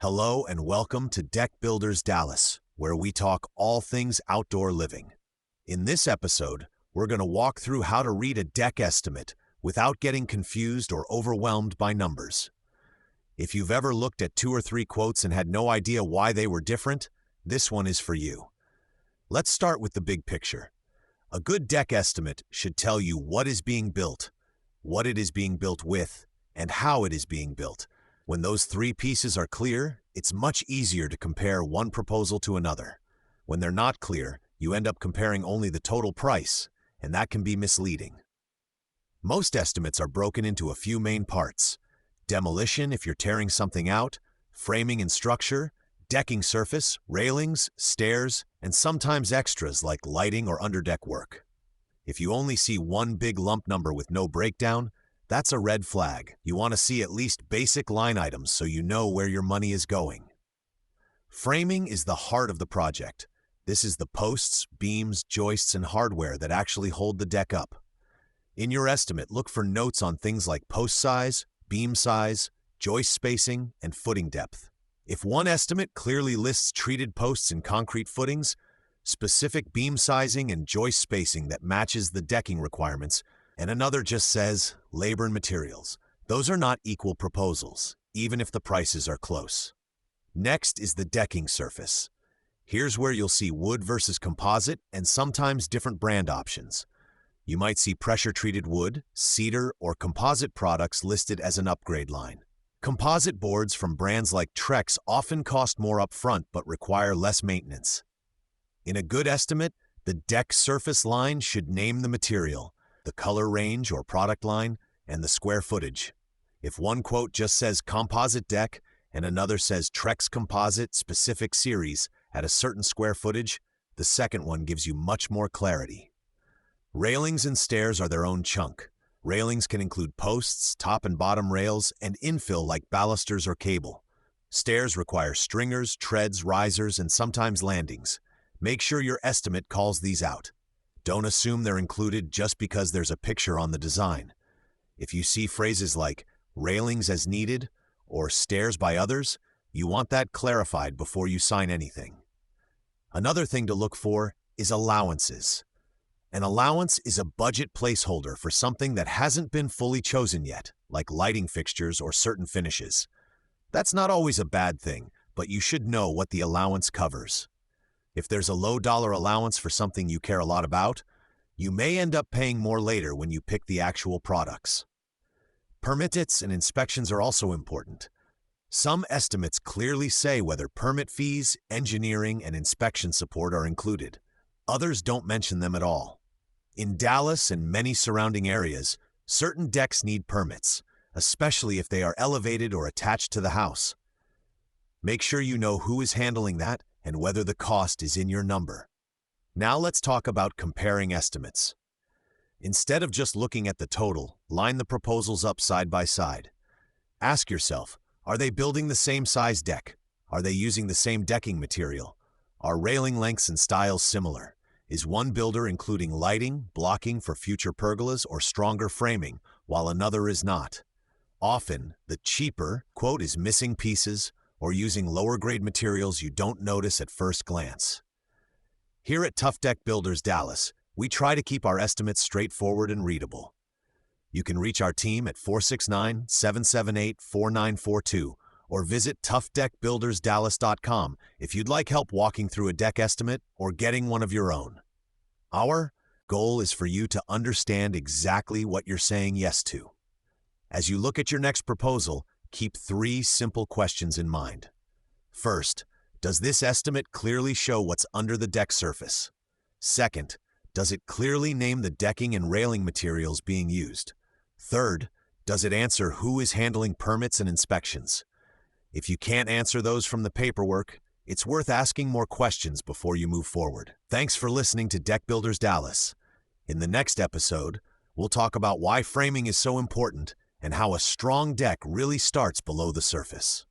Hello and welcome to Deck Builders Dallas, where we talk all things outdoor living. In this episode, we're going to walk through how to read a deck estimate without getting confused or overwhelmed by numbers. If you've ever looked at 2 or 3 quotes and had no idea why they were different, this one is for you. Let's start with the big picture. A good deck estimate should tell you what is being built, what it is being built with, and how it is being built. When those 3 pieces are clear, it's much easier to compare one proposal to another. When they're not clear, you end up comparing only the total price, and that can be misleading. Most estimates are broken into a few main parts: demolition if you're tearing something out, framing and structure, decking surface, railings, stairs, and sometimes extras like lighting or underdeck work. If you only see one big lump number with no breakdown, that's a red flag. You want to see at least basic line items so you know where your money is going. Framing is the heart of the project. This is the posts, beams, joists, and hardware that actually hold the deck up. In your estimate, look for notes on things like post size, beam size, joist spacing, and footing depth. If one estimate clearly lists treated posts and concrete footings, specific beam sizing and joist spacing that matches the decking requirements, and another just says labor and materials, those are not equal proposals, even if the prices are close. Next is the decking surface. Here's where you'll see wood versus composite and sometimes different brand options. You might see pressure-treated wood, cedar, or composite products listed as an upgrade line. Composite boards from brands like Trex often cost more upfront but require less maintenance. In a good estimate, the deck surface line should name the material, the color range or product line, and the square footage. If one quote just says composite deck and another says Trex composite specific series at a certain square footage, the second one gives you much more clarity. Railings and stairs are their own chunk. Railings can include posts, top and bottom rails, and infill like balusters or cable. Stairs require stringers, treads, risers, and sometimes landings. Make sure your estimate calls these out. Don't assume they're included just because there's a picture on the design. If you see phrases like railings as needed or stairs by others, you want that clarified before you sign anything. Another thing to look for is allowances. An allowance is a budget placeholder for something that hasn't been fully chosen yet, like lighting fixtures or certain finishes. That's not always a bad thing, but you should know what the allowance covers. If there's a low-dollar allowance for something you care a lot about, you may end up paying more later when you pick the actual products. Permits and inspections are also important. Some estimates clearly say whether permit fees, engineering, and inspection support are included. Others don't mention them at all. In Dallas and many surrounding areas, certain decks need permits, especially if they are elevated or attached to the house. Make sure you know who is handling that and whether the cost is in your number. Now let's talk about comparing estimates. Instead of just looking at the total, line the proposals up side by side. Ask yourself, are they building the same size deck? Are they using the same decking material? Are railing lengths and styles similar? Is one builder including lighting, blocking for future pergolas, or stronger framing, while another is not? Often, the cheaper quote is missing pieces or using lower-grade materials you don't notice at first glance. Here at Tuff Deck Builders Dallas, we try to keep our estimates straightforward and readable. You can reach our team at 469-778-4942 or visit tuffdeckbuildersdallas.com if you'd like help walking through a deck estimate or getting one of your own. Our goal is for you to understand exactly what you're saying yes to. As you look at your next proposal, keep 3 simple questions in mind. First, does this estimate clearly show what's under the deck surface? Second, does it clearly name the decking and railing materials being used? Third, does it answer who is handling permits and inspections? If you can't answer those from the paperwork, it's worth asking more questions before you move forward. Thanks for listening to Deck Builders Dallas. In the next episode, we'll talk about why framing is so important and how a strong deck really starts below the surface.